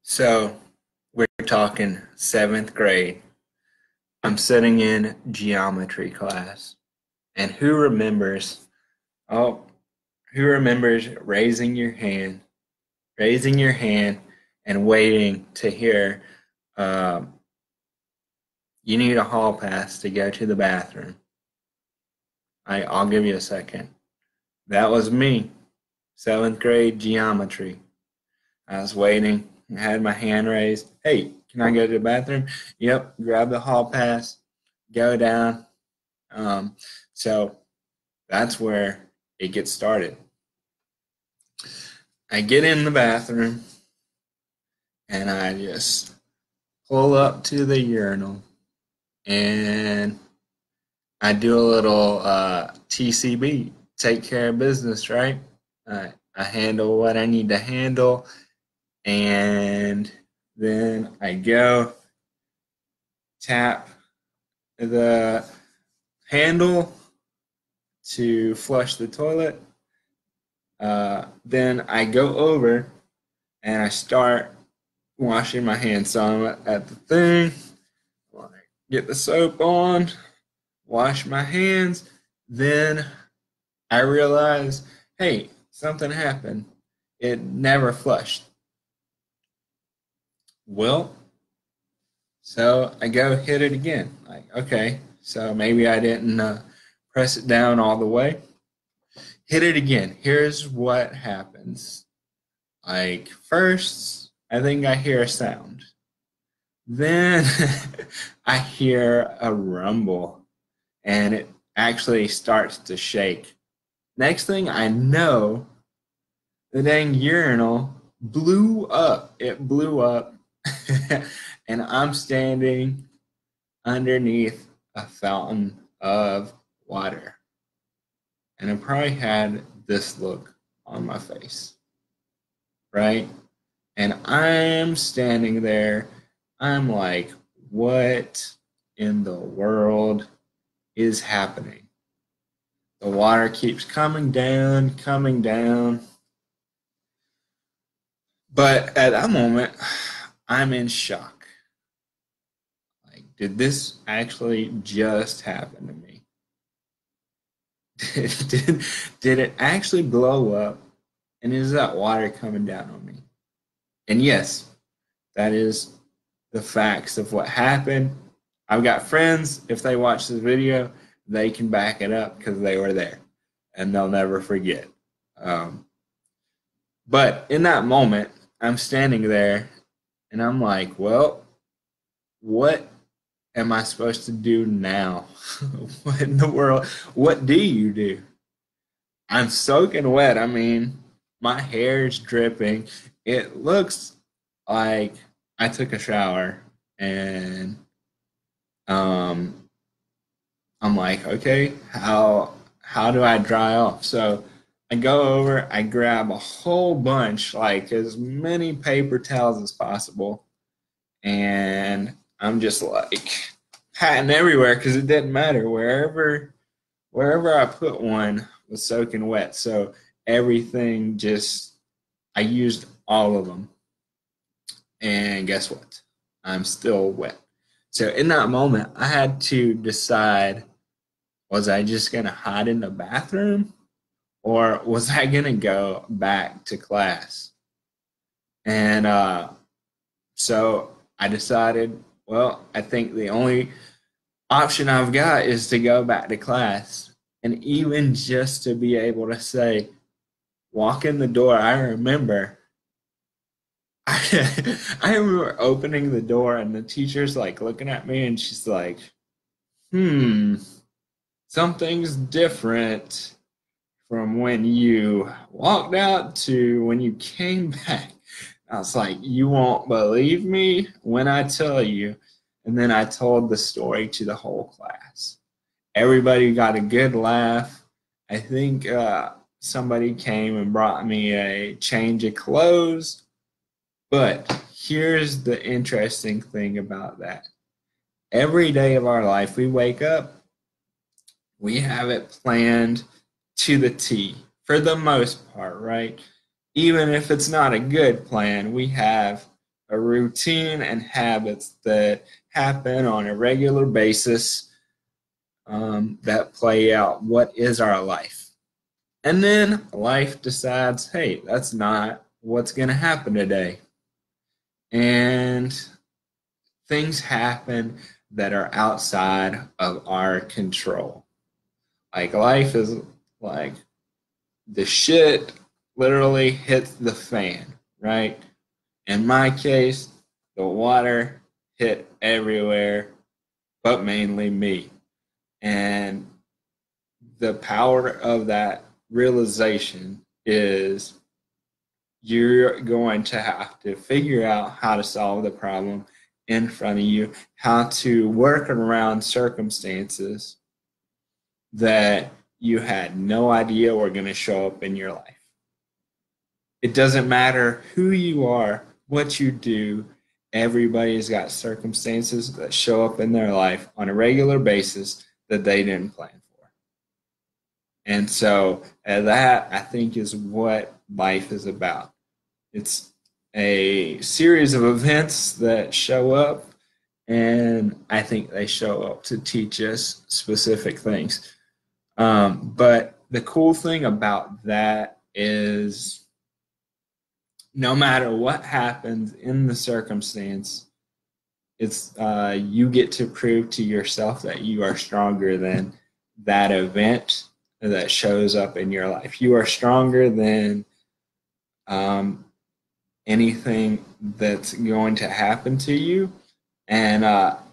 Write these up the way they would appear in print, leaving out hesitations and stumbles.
So we're talking seventh grade. I'm sitting in geometry class. And oh, who remembers raising your hand and waiting to hear, um, you need a hall pass to go to the bathroom. I'll give you a second. That was me, seventh grade geometry. I was waiting, had my hand raised. Hey, can I go to the bathroom? Yep, grab the hall pass, go down. Um, so that's where it gets started. I get in the bathroom and I just pull up to the urinal and I do a little TCB, take care of business, right? I handle what I need to handle, and then I go tap the handle to flush the toilet. Then I go over and I start washing my hands. So I'm at the thing, get the soap on, wash my hands. Then I realize, hey, something happened. It never flushed. Well, so I go hit it again. Like, okay, so maybe I didn't press it down all the way. Hit it again. Here's what happens. Like, first, I think I hear a sound. Then I hear a rumble, and it actually starts to shake. Next thing I know, the dang urinal blew up. It blew up, and I'm standing underneath a fountain of water. And I probably had this look on my face, right? And I'm standing there. I'm like, what in the world is happening? The water keeps coming down, coming down. But at that moment, I'm in shock. Like, did this actually just happen to me? Did it actually blow up? And is that water coming down on me? And yes, that is the facts of what happened. I've got friends, if they watch this video, they can back it up because they were there and they'll never forget. But in that moment, I'm standing there and I'm like, well, what am I supposed to do now? What in the world? What do you do? I'm soaking wet. I mean, my hair is dripping. It looks like I took a shower, and I'm like, okay, how do I dry off? So I go over, I grab a whole bunch, like as many paper towels as possible, and I'm just like patting everywhere because it didn't matter. Wherever I put one was soaking wet. So everything just, I used all of them. And guess what? I'm still wet. So in that moment, I had to decide, was I just going to hide in the bathroom or was I going to go back to class? And so I decided, well, I think the only option I've got is to go back to class. And even just to be able to say, walk in the door, I remember I remember opening the door and the teacher's like looking at me and she's like, something's different from when you walked out to when you came back. I was like, you won't believe me when I tell you. And then I told the story to the whole class. Everybody got a good laugh. I think somebody came and brought me a change of clothes. But here's the interesting thing about that. Every day of our life, we wake up, we have it planned to the T for the most part, right? Even if it's not a good plan, we have a routine and habits that happen on a regular basis that play out what is our life. And then life decides, hey, that's not what's going to happen today. And things happen that are outside of our control. Like life is like the shit literally hits the fan, right? In my case, the water hit everywhere, but mainly me. And the power of that realization is you're going to have to figure out how to solve the problem in front of you, how to work around circumstances that you had no idea were going to show up in your life. It doesn't matter who you are, what you do, everybody's got circumstances that show up in their life on a regular basis that they didn't plan for. And so that, I think, is what life is about. It's a series of events that show up, and I think they show up to teach us specific things. But the cool thing about that is no matter what happens in the circumstance, it's you get to prove to yourself that you are stronger than that event that shows up in your life. You are stronger than anything that's going to happen to you. And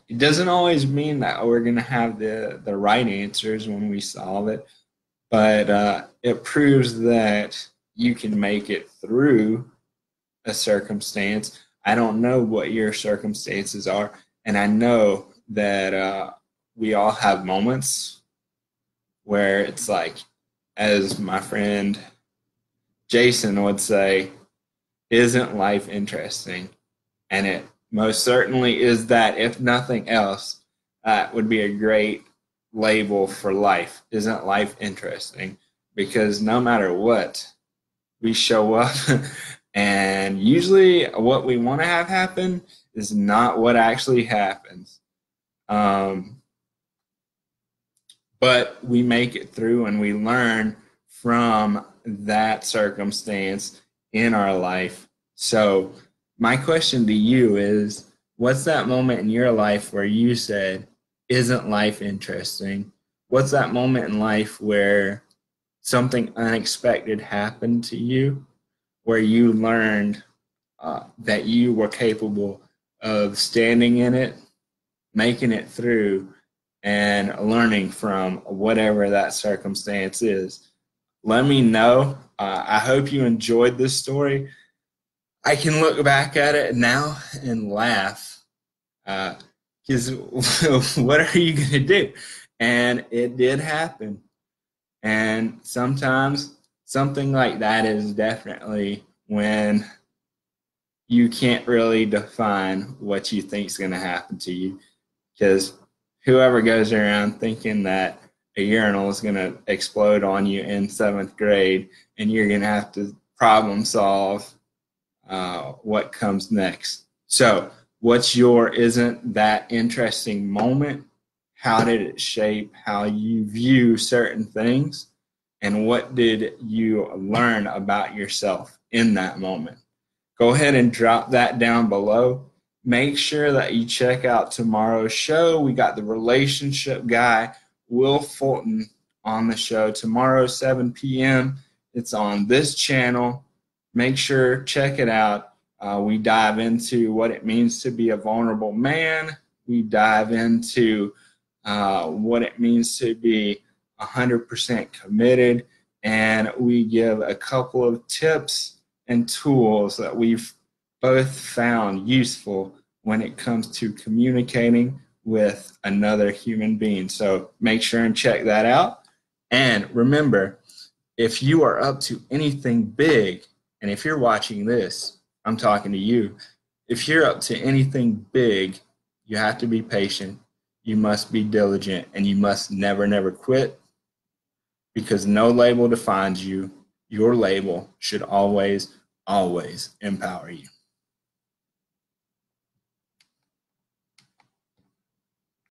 it doesn't always mean that we're going to have the right answers when we solve it, but it proves that you can make it through a circumstance. I don't know what your circumstances are, and I know that we all have moments where it's like, as my friend Jason would say, isn't life interesting? And it most certainly is that. If nothing else, that would be a great label for life. Isn't life interesting? Because no matter what, we show up and usually what we want to have happen is not what actually happens. But we make it through and we learn from that circumstance in our life. So my question to you is, what's that moment in your life where you said, isn't life interesting? What's that moment in life where something unexpected happened to you, where you learned that you were capable of standing in it, making it through, and learning from whatever that circumstance is? Let me know. I hope you enjoyed this story. I can look back at it now and laugh because what are you going to do? And it did happen. And sometimes something like that is definitely when you can't really define what you think is going to happen to you, because whoever goes around thinking that a urinal is going to explode on you in 7th grade and you're going to have to problem solve what comes next. So what's your isn't that interesting moment? How did it shape how you view certain things? And what did you learn about yourself in that moment? Go ahead and drop that down below. Make sure that you check out tomorrow's show. We got the relationship guy, Will Fulton, on the show tomorrow, 7 p.m. It's on this channel. Make sure, check it out. We dive into what it means to be a vulnerable man. We dive into what it means to be 100% committed. And we give a couple of tips and tools that we've both found useful when it comes to communicating with another human being. So make sure and check that out. And remember, if you are up to anything big, and if you're watching this, I'm talking to you. If you're up to anything big, you have to be patient. You must be diligent, and you must never, never quit, because no label defines you. Your label should always, always empower you.